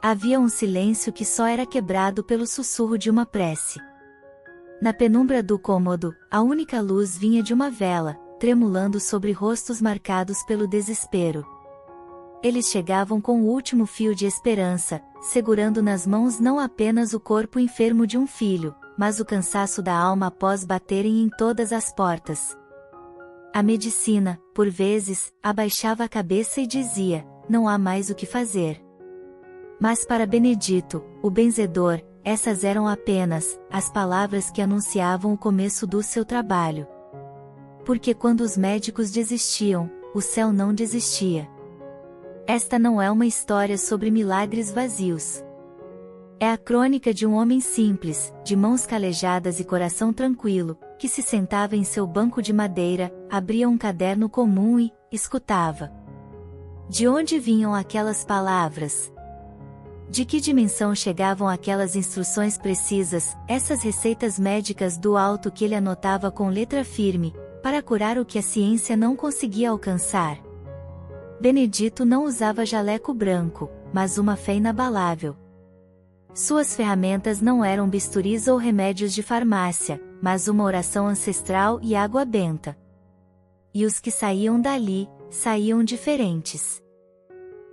Havia um silêncio que só era quebrado pelo sussurro de uma prece. Na penumbra do cômodo, a única luz vinha de uma vela, tremulando sobre rostos marcados pelo desespero. Eles chegavam com o último fio de esperança, segurando nas mãos não apenas o corpo enfermo de um filho, mas o cansaço da alma após baterem em todas as portas. A medicina, por vezes, abaixava a cabeça e dizia: não há mais o que fazer. Mas para Benedito, o benzedor, essas eram apenas as palavras que anunciavam o começo do seu trabalho. Porque quando os médicos desistiam, o céu não desistia. Esta não é uma história sobre milagres vazios. É a crônica de um homem simples, de mãos calejadas e coração tranquilo, que se sentava em seu banco de madeira, abria um caderno comum e escutava. De onde vinham aquelas palavras? De que dimensão chegavam aquelas instruções precisas, essas receitas médicas do alto que ele anotava com letra firme, para curar o que a ciência não conseguia alcançar? Benedito não usava jaleco branco, mas uma fé inabalável. Suas ferramentas não eram bisturis ou remédios de farmácia, mas uma oração ancestral e água benta. E os que saíam dali, saíam diferentes.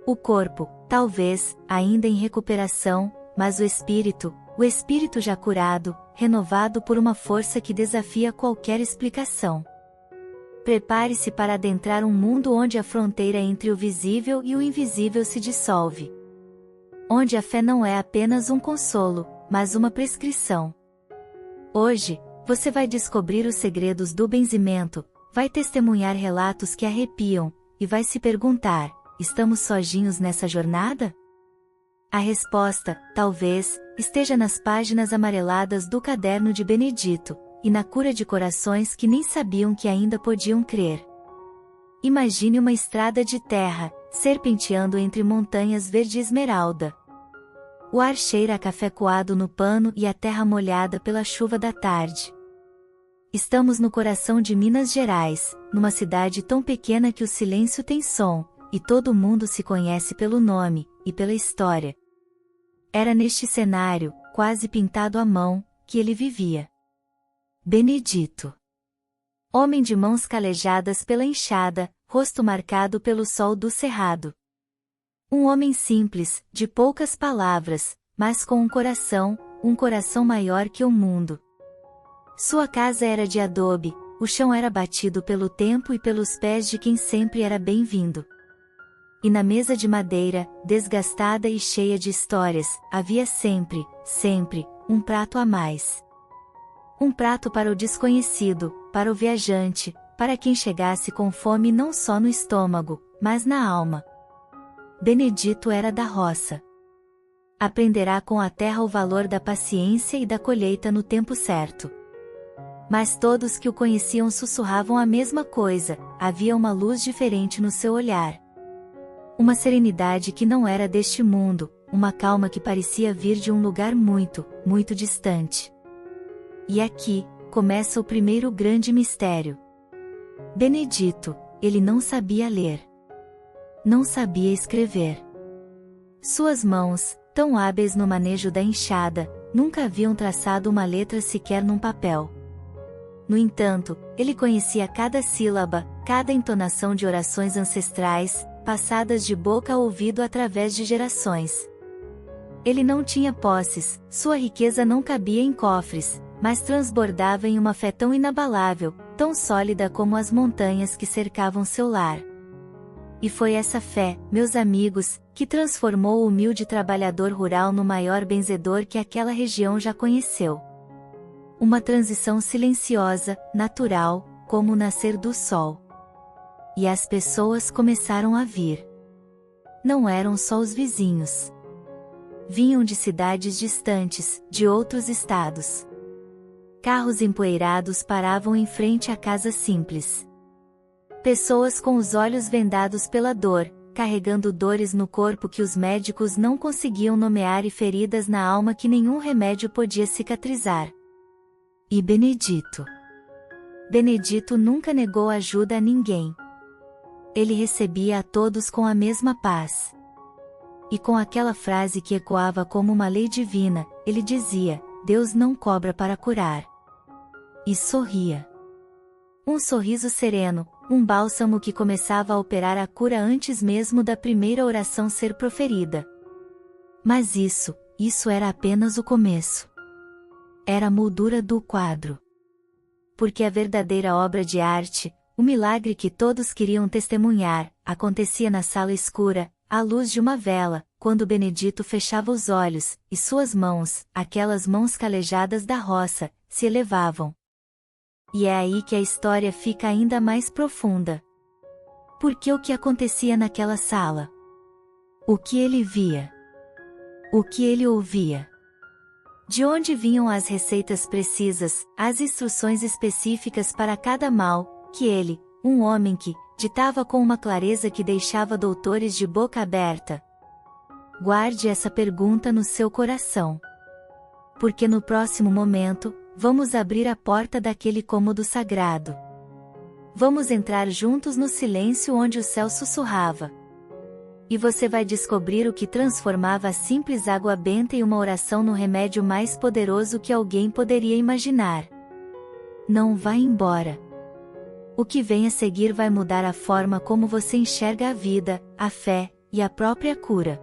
O corpo, talvez, ainda em recuperação, mas o espírito já curado, renovado por uma força que desafia qualquer explicação. Prepare-se para adentrar um mundo onde a fronteira entre o visível e o invisível se dissolve. Onde a fé não é apenas um consolo, mas uma prescrição. Hoje, você vai descobrir os segredos do benzimento, vai testemunhar relatos que arrepiam, e vai se perguntar: estamos sozinhos nessa jornada? A resposta, talvez, esteja nas páginas amareladas do caderno de Benedito, e na cura de corações que nem sabiam que ainda podiam crer. Imagine uma estrada de terra, serpenteando entre montanhas verde esmeralda. O ar cheira a café coado no pano e a terra molhada pela chuva da tarde. Estamos no coração de Minas Gerais, numa cidade tão pequena que o silêncio tem som, e todo mundo se conhece pelo nome, e pela história. Era neste cenário, quase pintado à mão, que ele vivia. Benedito. Homem de mãos calejadas pela enxada, rosto marcado pelo sol do cerrado. Um homem simples, de poucas palavras, mas com um coração maior que o mundo. Sua casa era de adobe, o chão era batido pelo tempo e pelos pés de quem sempre era bem-vindo. E na mesa de madeira, desgastada e cheia de histórias, havia sempre, um prato a mais. Um prato para o desconhecido, para o viajante, para quem chegasse com fome não só no estômago, mas na alma. Benedito era da roça. Aprenderá com a terra o valor da paciência e da colheita no tempo certo. Mas todos que o conheciam sussurravam a mesma coisa: havia uma luz diferente no seu olhar. Uma serenidade que não era deste mundo, uma calma que parecia vir de um lugar muito distante. E aqui começa o primeiro grande mistério. Benedito, ele não sabia ler. Não sabia escrever. Suas mãos, tão hábeis no manejo da enxada, nunca haviam traçado uma letra sequer num papel. No entanto, ele conhecia cada sílaba, cada entonação de orações ancestrais, passadas de boca a ouvido através de gerações. Ele não tinha posses, sua riqueza não cabia em cofres, mas transbordava em uma fé tão inabalável, tão sólida como as montanhas que cercavam seu lar. E foi essa fé, meus amigos, que transformou o humilde trabalhador rural no maior benzedor que aquela região já conheceu. Uma transição silenciosa, natural, como o nascer do sol. E as pessoas começaram a vir. Não eram só os vizinhos. Vinham de cidades distantes, de outros estados. Carros empoeirados paravam em frente à casa simples. Pessoas com os olhos vendados pela dor, carregando dores no corpo que os médicos não conseguiam nomear e feridas na alma que nenhum remédio podia cicatrizar. E Benedito. Benedito nunca negou ajuda a ninguém. Ele recebia a todos com a mesma paz. e com aquela frase que ecoava como uma lei divina, ele dizia: Deus não cobra para curar. E sorria. Um sorriso sereno, um bálsamo que começava a operar a cura antes mesmo da primeira oração ser proferida. Mas isso era apenas o começo. Era a moldura do quadro. Porque a verdadeira obra de arte, o milagre que todos queriam testemunhar, acontecia na sala escura, à luz de uma vela, quando Benedito fechava os olhos, e suas mãos, aquelas mãos calejadas da roça, se elevavam. E é aí que a história fica ainda mais profunda. Porque o que acontecia naquela sala? O que ele via? O que ele ouvia? De onde vinham as receitas precisas, as instruções específicas para cada mal, que ele, um homem que, ditava com uma clareza que deixava doutores de boca aberta? Guarde essa pergunta no seu coração. Porque no próximo momento, vamos abrir a porta daquele cômodo sagrado. Vamos entrar juntos no silêncio onde o céu sussurrava. E você vai descobrir o que transformava a simples água benta em uma oração no remédio mais poderoso que alguém poderia imaginar. Não vá embora. O que vem a seguir vai mudar a forma como você enxerga a vida, a fé, e a própria cura.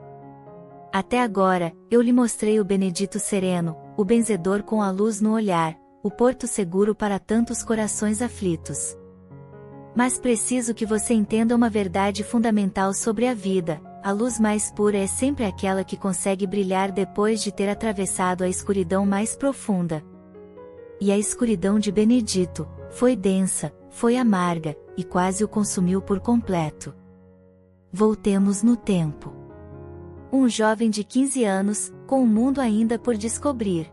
Até agora, eu lhe mostrei o Benedito sereno, o benzedor com a luz no olhar, o porto seguro para tantos corações aflitos. Mas preciso que você entenda uma verdade fundamental sobre a vida: a luz mais pura é sempre aquela que consegue brilhar depois de ter atravessado a escuridão mais profunda. E a escuridão de Benedito foi densa, foi amarga, e quase o consumiu por completo. Voltemos no tempo. Um jovem de 15 anos, com o mundo ainda por descobrir.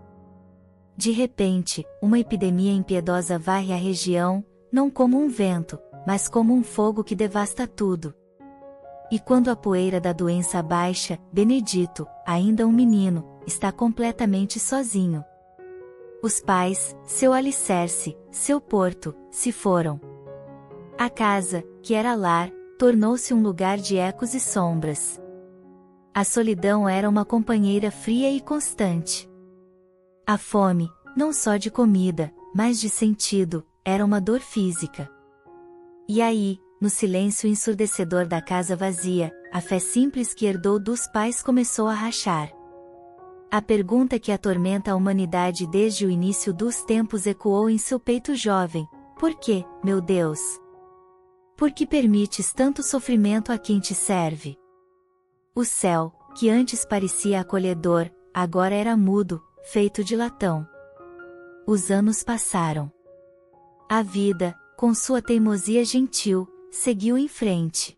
De repente, uma epidemia impiedosa varre a região, não como um vento, mas como um fogo que devasta tudo. E quando a poeira da doença abaixa, Benedito, ainda um menino, está completamente sozinho. Os pais, seu alicerce, seu porto, se foram. A casa, que era lar, tornou-se um lugar de ecos e sombras. A solidão era uma companheira fria e constante. A fome, não só de comida, mas de sentido, era uma dor física. E aí, no silêncio ensurdecedor da casa vazia, a fé simples que herdou dos pais começou a rachar. A pergunta que atormenta a humanidade desde o início dos tempos ecoou em seu peito jovem: por que, meu Deus? Por que permites tanto sofrimento a quem te serve? O céu, que antes parecia acolhedor, agora era mudo, feito de latão. Os anos passaram. A vida, com sua teimosia gentil, seguiu em frente.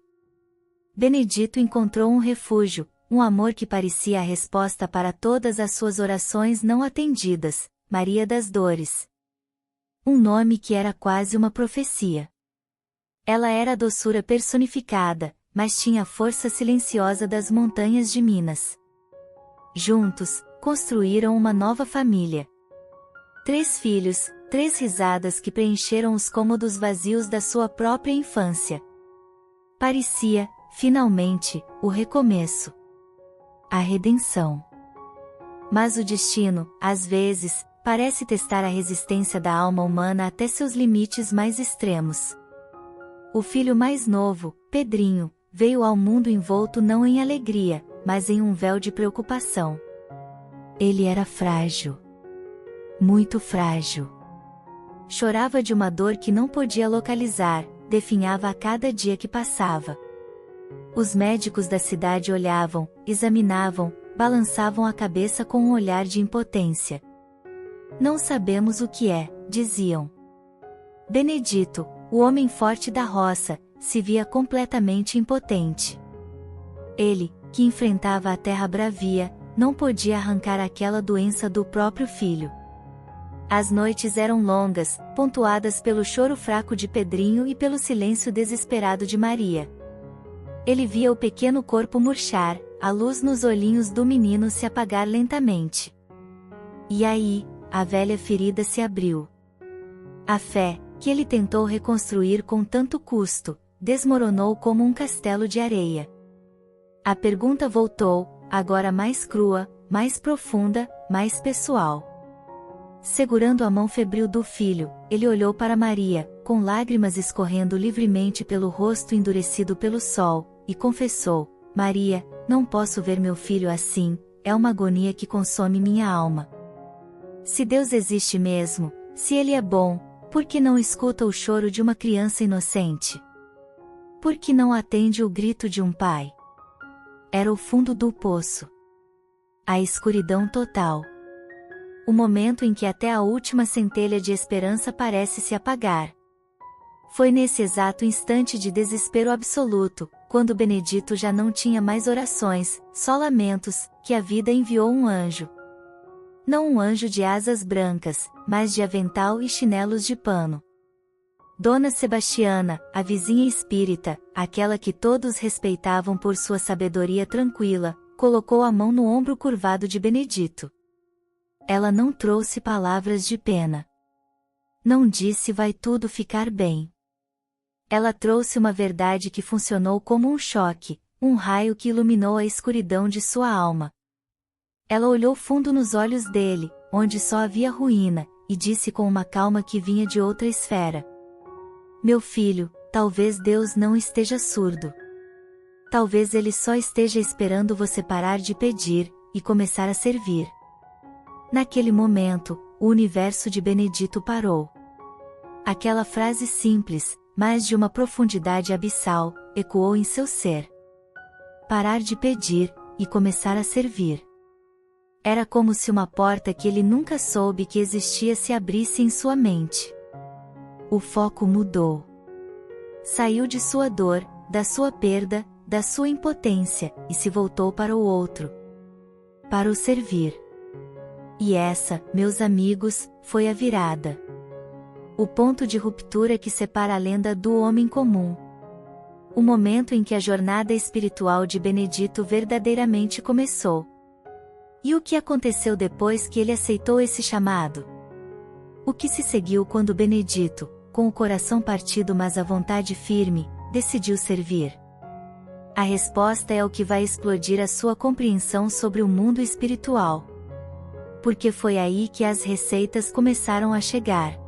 Benedito encontrou um refúgio, um amor que parecia a resposta para todas as suas orações não atendidas: Maria das Dores. Um nome que era quase uma profecia. Ela era a doçura personificada, mas tinha a força silenciosa das montanhas de Minas. Juntos, construíram uma nova família. 3 filhos, 3 risadas que preencheram os cômodos vazios da sua própria infância. Parecia, finalmente, o recomeço. A redenção. Mas o destino, às vezes, parece testar a resistência da alma humana até seus limites mais extremos. O filho mais novo, Pedrinho, veio ao mundo envolto não em alegria, mas em um véu de preocupação. Ele era frágil. Muito frágil. Chorava de uma dor que não podia localizar, definhava a cada dia que passava. Os médicos da cidade olhavam, examinavam, balançavam a cabeça com um olhar de impotência. Não sabemos o que é, diziam. Benedito, o homem forte da roça, se via completamente impotente. Ele, que enfrentava a terra bravia, não podia arrancar aquela doença do próprio filho. As noites eram longas, pontuadas pelo choro fraco de Pedrinho e pelo silêncio desesperado de Maria. Ele via o pequeno corpo murchar, a luz nos olhinhos do menino se apagar lentamente. E aí, a velha ferida se abriu. A fé, que ele tentou reconstruir com tanto custo, desmoronou como um castelo de areia. A pergunta voltou, agora mais crua, mais profunda, mais pessoal. Segurando a mão febril do filho, ele olhou para Maria, com lágrimas escorrendo livremente pelo rosto endurecido pelo sol, e confessou: Maria, não posso ver meu filho assim, é uma agonia que consome minha alma. Se Deus existe mesmo, se Ele é bom, por que não escuta o choro de uma criança inocente? Por que não atende o grito de um pai? Era o fundo do poço. A escuridão total. O momento em que até a última centelha de esperança parece se apagar. Foi nesse exato instante de desespero absoluto, quando Benedito já não tinha mais orações, só lamentos, que a vida enviou um anjo. Não um anjo de asas brancas, mas de avental e chinelos de pano. Dona Sebastiana, a vizinha espírita, aquela que todos respeitavam por sua sabedoria tranquila, colocou a mão no ombro curvado de Benedito. Ela não trouxe palavras de pena. Não disse vai tudo ficar bem. Ela trouxe uma verdade que funcionou como um choque, um raio que iluminou a escuridão de sua alma. Ela olhou fundo nos olhos dele, onde só havia ruína, e disse com uma calma que vinha de outra esfera: Meu filho, talvez Deus não esteja surdo. Talvez Ele só esteja esperando você parar de pedir, e começar a servir. Naquele momento, o universo de Benedito parou. Aquela frase simples, mas de uma profundidade abissal, ecoou em seu ser. Parar de pedir, e começar a servir. Era como se uma porta que ele nunca soube que existia se abrisse em sua mente. O foco mudou. Saiu de sua dor, da sua perda, da sua impotência, e se voltou para o outro. Para o servir. E essa, meus amigos, foi a virada. O ponto de ruptura que separa a lenda do homem comum. O momento em que a jornada espiritual de Benedito verdadeiramente começou. E o que aconteceu depois que ele aceitou esse chamado? O que se seguiu quando Benedito, com o coração partido mas a vontade firme, decidiu servir? A resposta é o que vai explodir a sua compreensão sobre o mundo espiritual. Porque foi aí que as receitas começaram a chegar.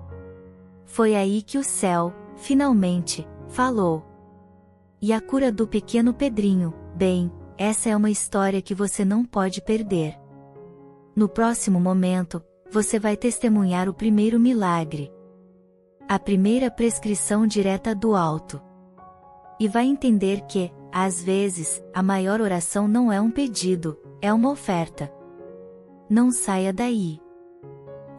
Foi aí que o céu, finalmente, falou. E a cura do pequeno Pedrinho, bem, essa é uma história que você não pode perder. No próximo momento, você vai testemunhar o primeiro milagre. A primeira prescrição direta do alto. E vai entender que, às vezes, a maior oração não é um pedido, é uma oferta. Não saia daí.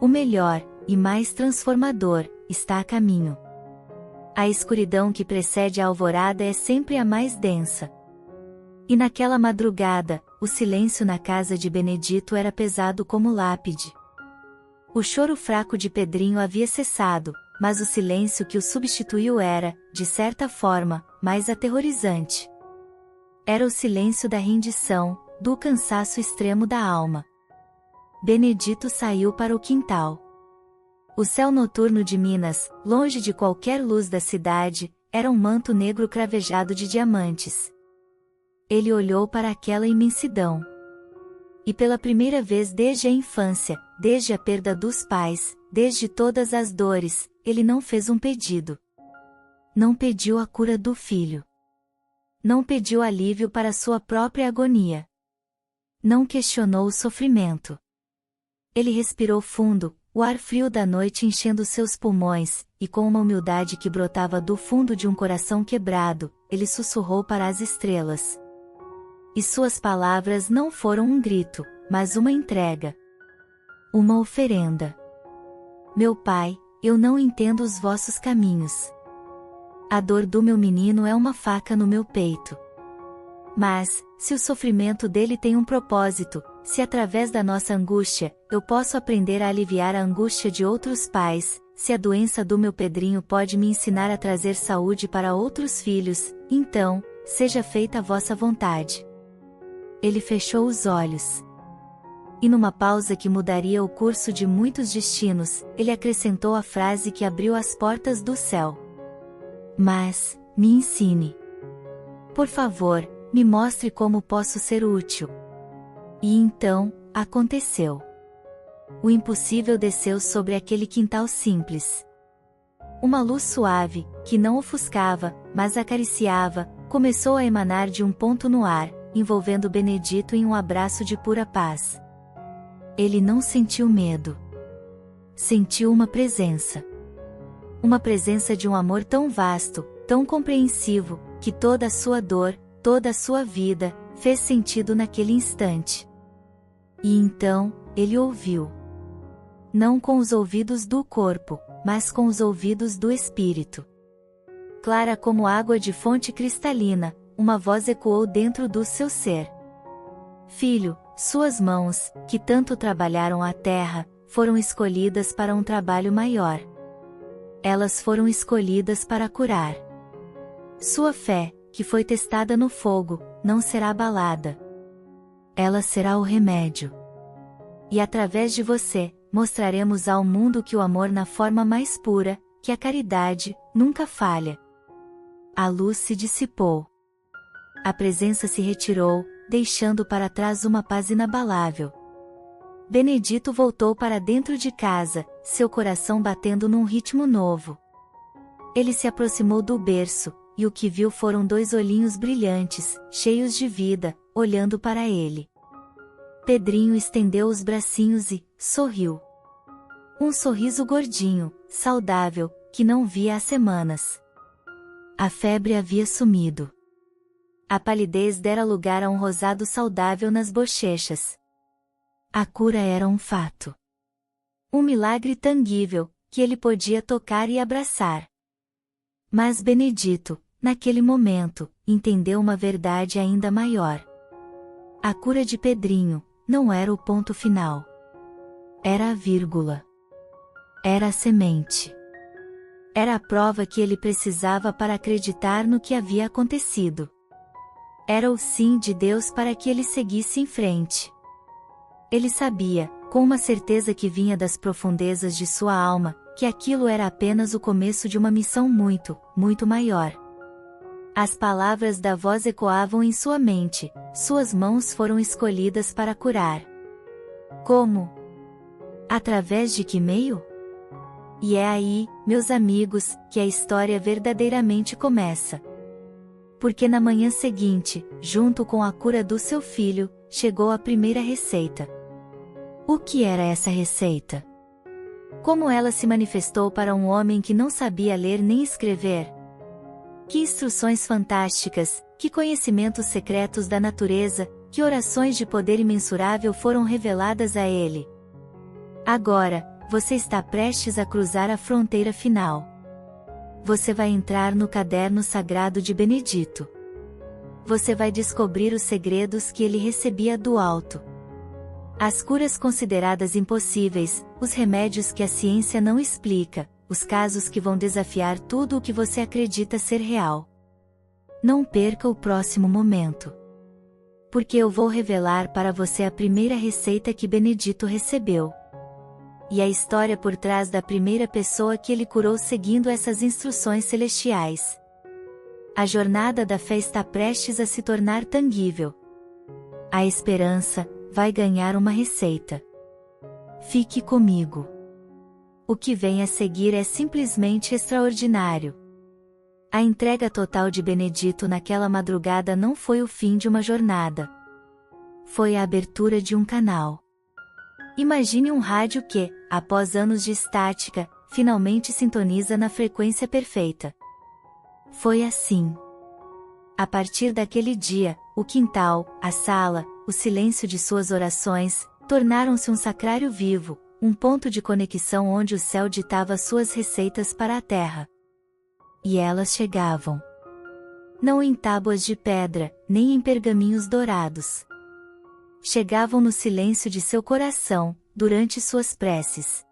O melhor, e mais transformador, está a caminho. A escuridão que precede a alvorada é sempre a mais densa. E naquela madrugada, o silêncio na casa de Benedito era pesado como lápide. O choro fraco de Pedrinho havia cessado, mas o silêncio que o substituiu era, de certa forma, mais aterrorizante. Era o silêncio da rendição, do cansaço extremo da alma. Benedito saiu para o quintal. O céu noturno de Minas, longe de qualquer luz da cidade, era um manto negro cravejado de diamantes. Ele olhou para aquela imensidão. E pela primeira vez desde a infância, desde a perda dos pais, desde todas as dores, ele não fez um pedido. Não pediu a cura do filho. Não pediu alívio para sua própria agonia. Não questionou o sofrimento. Ele respirou fundo, o ar frio da noite enchendo seus pulmões, e com uma humildade que brotava do fundo de um coração quebrado, ele sussurrou para as estrelas. E suas palavras não foram um grito, mas uma entrega. Uma oferenda. Meu pai, eu não entendo os vossos caminhos. A dor do meu menino é uma faca no meu peito. Mas, se o sofrimento dele tem um propósito, se através da nossa angústia, eu posso aprender a aliviar a angústia de outros pais, se a doença do meu Pedrinho pode me ensinar a trazer saúde para outros filhos, então, seja feita a vossa vontade. Ele fechou os olhos. E numa pausa que mudaria o curso de muitos destinos, ele acrescentou a frase que abriu as portas do céu. Mas, me ensine. Por favor, me mostre como posso ser útil. E então, aconteceu. O impossível desceu sobre aquele quintal simples. Uma luz suave, que não ofuscava, mas acariciava, começou a emanar de um ponto no ar, envolvendo Benedito em um abraço de pura paz. Ele não sentiu medo. Sentiu uma presença. Uma presença de um amor tão vasto, tão compreensivo, que toda a sua dor, toda a sua vida, fez sentido naquele instante. E então, ele ouviu. Não com os ouvidos do corpo, mas com os ouvidos do espírito. Clara como água de fonte cristalina, uma voz ecoou dentro do seu ser. Filho, suas mãos, que tanto trabalharam a terra, foram escolhidas para um trabalho maior. Elas foram escolhidas para curar. Sua fé, que foi testada no fogo, não será abalada. Ela será o remédio. E através de você, mostraremos ao mundo que o amor na forma mais pura, que a caridade, nunca falha. A luz se dissipou. A presença se retirou, deixando para trás uma paz inabalável. Benedito voltou para dentro de casa, seu coração batendo num ritmo novo. Ele se aproximou do berço, e o que viu foram 2 olhinhos brilhantes, cheios de vida, olhando para ele. Pedrinho estendeu os bracinhos e sorriu. Um sorriso gordinho, saudável, que não via há semanas. A febre havia sumido. A palidez dera lugar a um rosado saudável nas bochechas. A cura era um fato. Um milagre tangível, que ele podia tocar e abraçar. Mas Benedito, naquele momento, entendeu uma verdade ainda maior. A cura de Pedrinho não era o ponto final. Era a vírgula. Era a semente. Era a prova que ele precisava para acreditar no que havia acontecido. Era o sim de Deus para que ele seguisse em frente. Ele sabia, com uma certeza que vinha das profundezas de sua alma, que aquilo era apenas o começo de uma missão muito, muito maior. As palavras da voz ecoavam em sua mente, suas mãos foram escolhidas para curar. Como? Através de que meio? E é aí, meus amigos, que a história verdadeiramente começa. Porque na manhã seguinte, junto com a cura do seu filho, chegou a primeira receita. O que era essa receita? Como ela se manifestou para um homem que não sabia ler nem escrever? Que instruções fantásticas, que conhecimentos secretos da natureza, que orações de poder imensurável foram reveladas a ele. Agora, você está prestes a cruzar a fronteira final. Você vai entrar no caderno sagrado de Benedito. Você vai descobrir os segredos que ele recebia do alto. As curas consideradas impossíveis, os remédios que a ciência não explica, os casos que vão desafiar tudo o que você acredita ser real. Não perca o próximo momento. Porque eu vou revelar para você a primeira receita que Benedito recebeu. E a história por trás da primeira pessoa que ele curou seguindo essas instruções celestiais. A jornada da fé está prestes a se tornar tangível. A esperança vai ganhar uma receita. Fique comigo. O que vem a seguir é simplesmente extraordinário. A entrega total de Benedito naquela madrugada não foi o fim de uma jornada. Foi a abertura de um canal. Imagine um rádio que, após anos de estática, finalmente sintoniza na frequência perfeita. Foi assim. A partir daquele dia, o quintal, a sala, o silêncio de suas orações, tornaram-se um sacrário vivo, um ponto de conexão onde o céu ditava suas receitas para a terra. E elas chegavam. Não em tábuas de pedra, nem em pergaminhos dourados. Chegavam no silêncio de seu coração, durante suas preces.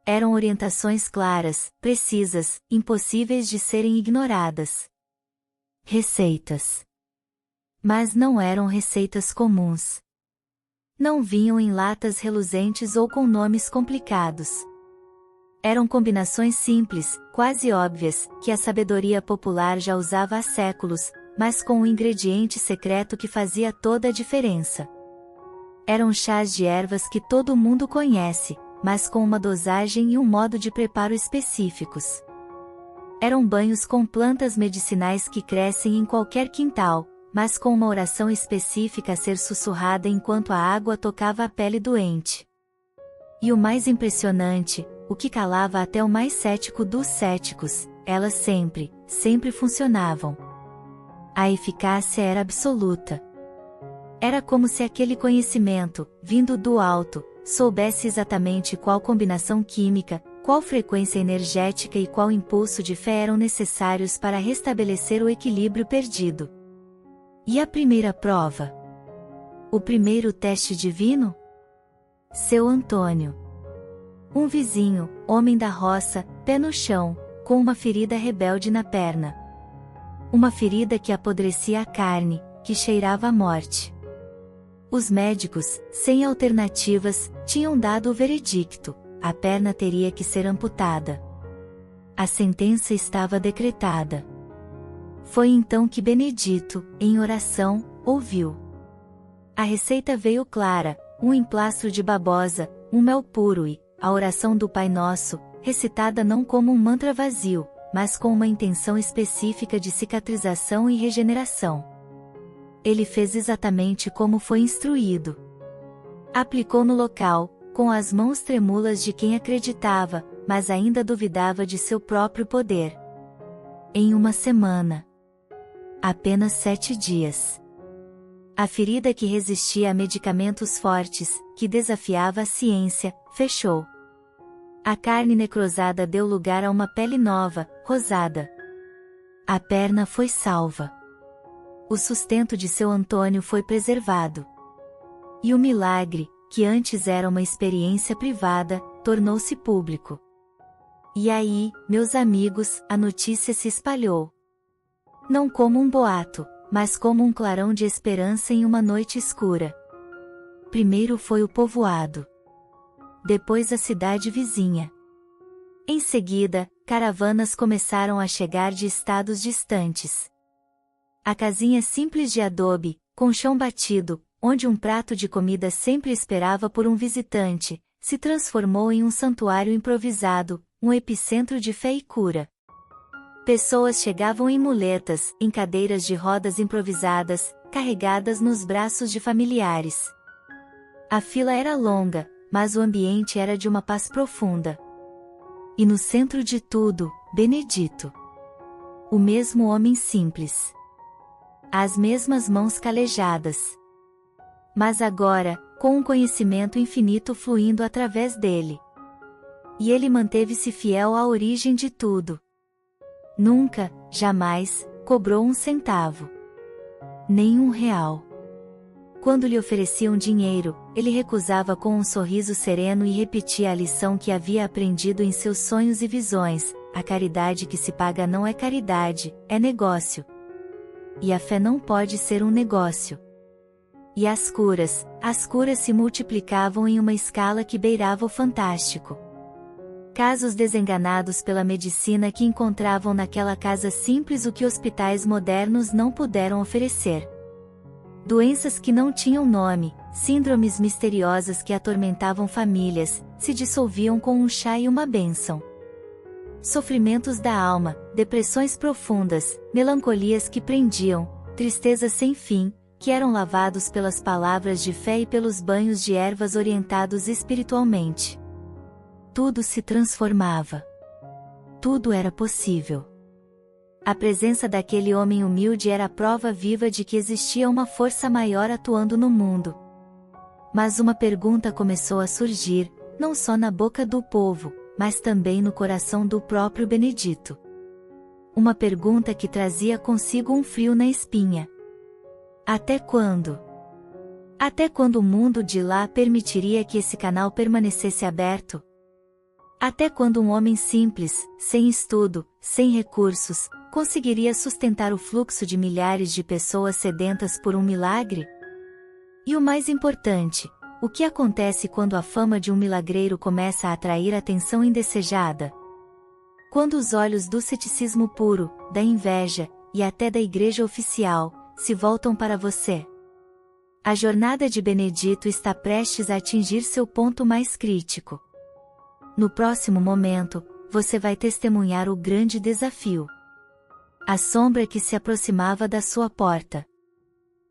Eram orientações claras, precisas, impossíveis de serem ignoradas. Receitas. Mas não eram receitas comuns. Não vinham em latas reluzentes ou com nomes complicados. Eram combinações simples, quase óbvias, que a sabedoria popular já usava há séculos, mas com um ingrediente secreto que fazia toda a diferença. Eram chás de ervas que todo mundo conhece, mas com uma dosagem e um modo de preparo específicos. Eram banhos com plantas medicinais que crescem em qualquer quintal, mas com uma oração específica a ser sussurrada enquanto a água tocava a pele doente. E o mais impressionante, o que calava até o mais cético dos céticos, elas sempre funcionavam. A eficácia era absoluta. Era como se aquele conhecimento, vindo do alto, soubesse exatamente qual combinação química, qual frequência energética e qual impulso de fé eram necessários para restabelecer o equilíbrio perdido. E a primeira prova? O primeiro teste divino? Seu Antônio. Um vizinho, homem da roça, pé no chão, com uma ferida rebelde na perna. Uma ferida que apodrecia a carne, que cheirava a morte. Os médicos, sem alternativas, tinham dado o veredicto: a perna teria que ser amputada. A sentença estava decretada. Foi então que Benedito, em oração, ouviu. A receita veio clara: um emplastro de babosa, um mel puro e a oração do Pai Nosso, recitada não como um mantra vazio, mas com uma intenção específica de cicatrização e regeneração. Ele fez exatamente como foi instruído. Aplicou no local, com as mãos trêmulas de quem acreditava, mas ainda duvidava de seu próprio poder. Em uma semana. Apenas 7 dias. A ferida que resistia a medicamentos fortes, que desafiava a ciência, fechou. A carne necrosada deu lugar a uma pele nova, rosada. A perna foi salva. O sustento de seu Antônio foi preservado. E o milagre, que antes era uma experiência privada, tornou-se público. E aí, meus amigos, a notícia se espalhou. Não como um boato, mas como um clarão de esperança em uma noite escura. Primeiro foi o povoado. Depois a cidade vizinha. Em seguida, caravanas começaram a chegar de estados distantes. A casinha simples de adobe, com chão batido, onde um prato de comida sempre esperava por um visitante, se transformou em um santuário improvisado, um epicentro de fé e cura. Pessoas chegavam em muletas, em cadeiras de rodas improvisadas, carregadas nos braços de familiares. A fila era longa, mas o ambiente era de uma paz profunda. E no centro de tudo, Benedito. O mesmo homem simples. As mesmas mãos calejadas. Mas agora, com um conhecimento infinito fluindo através dele. E ele manteve-se fiel à origem de tudo. Nunca, jamais, cobrou um centavo. Nem um real. Quando lhe ofereciam dinheiro, ele recusava com um sorriso sereno e repetia a lição que havia aprendido em seus sonhos e visões: a caridade que se paga não é caridade, é negócio. E a fé não pode ser um negócio. E as curas se multiplicavam em uma escala que beirava o fantástico. Casos desenganados pela medicina que encontravam naquela casa simples o que hospitais modernos não puderam oferecer. Doenças que não tinham nome, síndromes misteriosas que atormentavam famílias, se dissolviam com um chá e uma bênção. Sofrimentos da alma, depressões profundas, melancolias que prendiam, tristezas sem fim, que eram lavados pelas palavras de fé e pelos banhos de ervas orientados espiritualmente. Tudo se transformava. Tudo era possível. A presença daquele homem humilde era a prova viva de que existia uma força maior atuando no mundo. Mas uma pergunta começou a surgir, não só na boca do povo, mas também no coração do próprio Benedito. Uma pergunta que trazia consigo um frio na espinha. Até quando? Até quando o mundo de lá permitiria que esse canal permanecesse aberto? Até quando um homem simples, sem estudo, sem recursos, conseguiria sustentar o fluxo de milhares de pessoas sedentas por um milagre? E o mais importante, o que acontece quando a fama de um milagreiro começa a atrair atenção indesejada? Quando os olhos do ceticismo puro, da inveja, e até da igreja oficial, se voltam para você. A jornada de Benedito está prestes a atingir seu ponto mais crítico. No próximo momento, você vai testemunhar o grande desafio. A sombra que se aproximava da sua porta.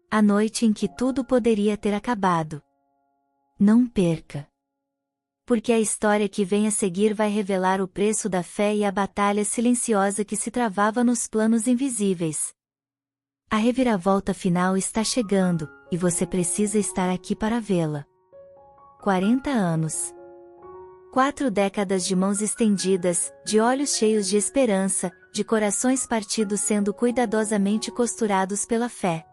A noite em que tudo poderia ter acabado. Não perca. Porque a história que vem a seguir vai revelar o preço da fé e a batalha silenciosa que se travava nos planos invisíveis. A reviravolta final está chegando, e você precisa estar aqui para vê-la. 40 anos. 4 décadas de mãos estendidas, de olhos cheios de esperança, de corações partidos sendo cuidadosamente costurados pela fé.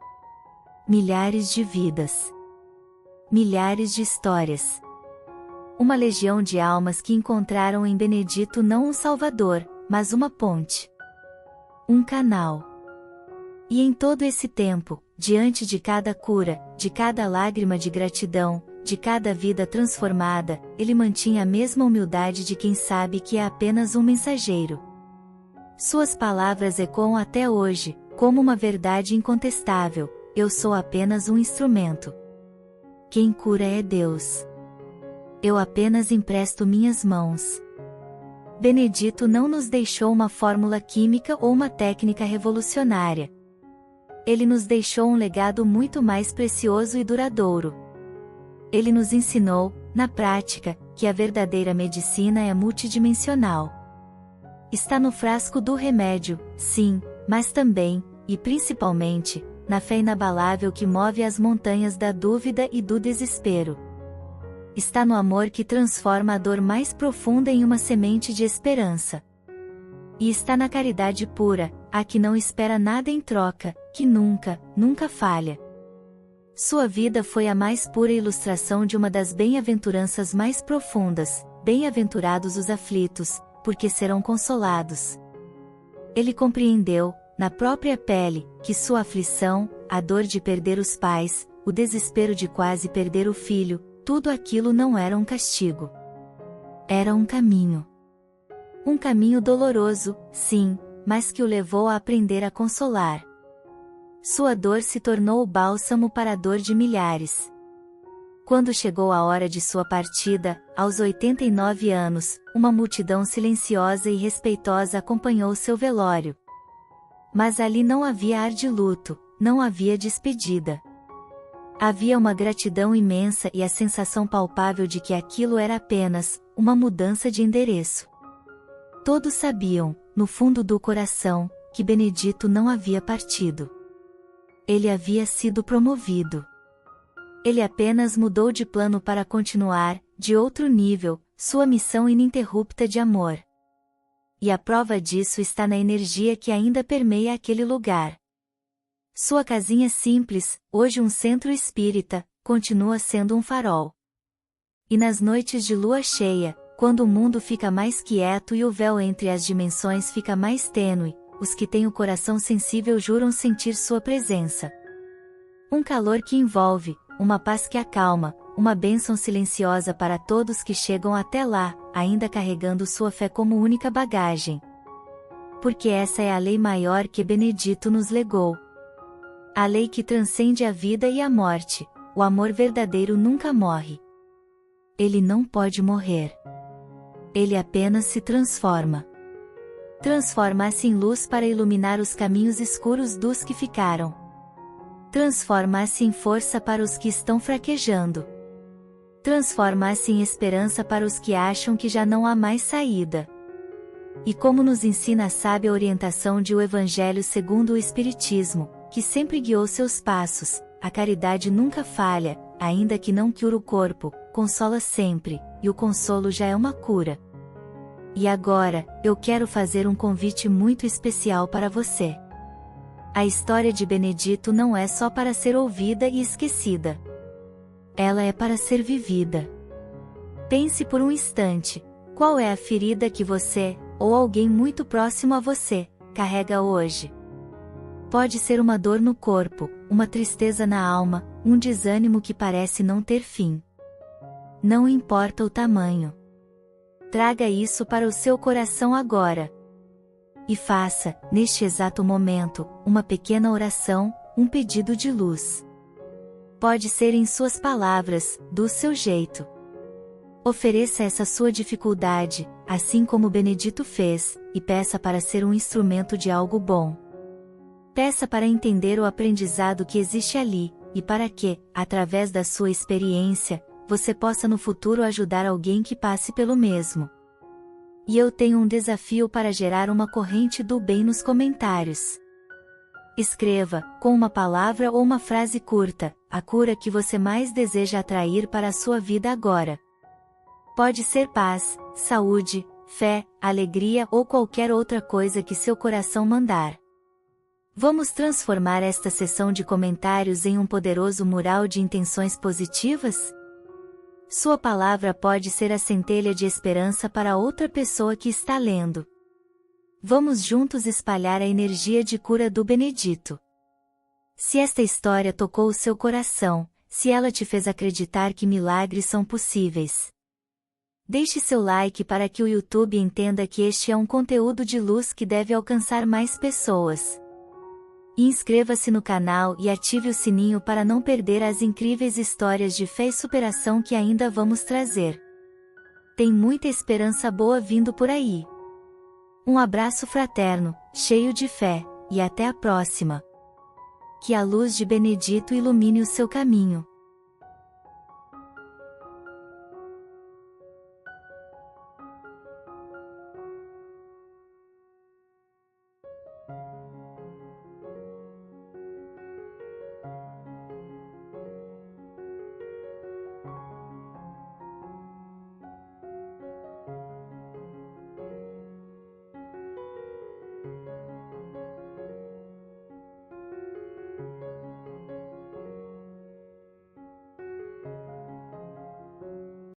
Milhares de vidas. Milhares de histórias. Uma legião de almas que encontraram em Benedito não um salvador, mas uma ponte. Um canal. E em todo esse tempo, diante de cada cura, de cada lágrima de gratidão, de cada vida transformada, ele mantinha a mesma humildade de quem sabe que é apenas um mensageiro. Suas palavras ecoam até hoje, como uma verdade incontestável: eu sou apenas um instrumento. Quem cura é Deus. Eu apenas empresto minhas mãos. Benedito não nos deixou uma fórmula química ou uma técnica revolucionária. Ele nos deixou um legado muito mais precioso e duradouro. Ele nos ensinou, na prática, que a verdadeira medicina é multidimensional. Está no frasco do remédio, sim, mas também, e principalmente, na fé inabalável que move as montanhas da dúvida e do desespero. Está no amor que transforma a dor mais profunda em uma semente de esperança. E está na caridade pura, a que não espera nada em troca, que nunca, nunca falha. Sua vida foi a mais pura ilustração de uma das bem-aventuranças mais profundas: bem-aventurados os aflitos, porque serão consolados. Ele compreendeu, na própria pele, que sua aflição, a dor de perder os pais, o desespero de quase perder o filho, tudo aquilo não era um castigo. Era um caminho. Um caminho doloroso, sim, mas que o levou a aprender a consolar. Sua dor se tornou o bálsamo para a dor de milhares. Quando chegou a hora de sua partida, aos 89 anos, uma multidão silenciosa e respeitosa acompanhou seu velório. Mas ali não havia ar de luto, não havia despedida. Havia uma gratidão imensa e a sensação palpável de que aquilo era apenas uma mudança de endereço. Todos sabiam, no fundo do coração, que Benedito não havia partido. Ele havia sido promovido. Ele apenas mudou de plano para continuar, de outro nível, sua missão ininterrupta de amor. E a prova disso está na energia que ainda permeia aquele lugar. Sua casinha simples, hoje um centro espírita, continua sendo um farol. E nas noites de lua cheia, quando o mundo fica mais quieto e o véu entre as dimensões fica mais tênue, os que têm o coração sensível juram sentir sua presença. Um calor que envolve, uma paz que acalma, uma bênção silenciosa para todos que chegam até lá, ainda carregando sua fé como única bagagem. Porque essa é a lei maior que Benedito nos legou. A lei que transcende a vida e a morte: o amor verdadeiro nunca morre. Ele não pode morrer. Ele apenas se transforma. Transforma-se em luz para iluminar os caminhos escuros dos que ficaram. Transforma-se em força para os que estão fraquejando. Transforma-se em esperança para os que acham que já não há mais saída. E como nos ensina a sábia orientação de O Evangelho segundo o Espiritismo, que sempre guiou seus passos, a caridade nunca falha, ainda que não cure o corpo, consola sempre, e o consolo já é uma cura. E agora, eu quero fazer um convite muito especial para você. A história de Benedito não é só para ser ouvida e esquecida. Ela é para ser vivida. Pense por um instante, qual é a ferida que você, ou alguém muito próximo a você, carrega hoje? Pode ser uma dor no corpo, uma tristeza na alma, um desânimo que parece não ter fim. Não importa o tamanho. Traga isso para o seu coração agora. e faça, neste exato momento, uma pequena oração, um pedido de luz. Pode ser em suas palavras, do seu jeito. Ofereça essa sua dificuldade, assim como Benedito fez, e peça para ser um instrumento de algo bom. Peça para entender o aprendizado que existe ali, e para que, através da sua experiência, você possa no futuro ajudar alguém que passe pelo mesmo. E eu tenho um desafio para gerar uma corrente do bem nos comentários. Escreva, com uma palavra ou uma frase curta, a cura que você mais deseja atrair para a sua vida agora. Pode ser paz, saúde, fé, alegria ou qualquer outra coisa que seu coração mandar. Vamos transformar esta sessão de comentários em um poderoso mural de intenções positivas? Sua palavra pode ser a centelha de esperança para outra pessoa que está lendo. Vamos juntos espalhar a energia de cura do Benedito. Se esta história tocou o seu coração, se ela te fez acreditar que milagres são possíveis, deixe seu like para que o YouTube entenda que este é um conteúdo de luz que deve alcançar mais pessoas. E inscreva-se no canal e ative o sininho para não perder as incríveis histórias de fé e superação que ainda vamos trazer. Tem muita esperança boa vindo por aí. Um abraço fraterno, cheio de fé, e até a próxima. Que a luz de Benedito ilumine o seu caminho.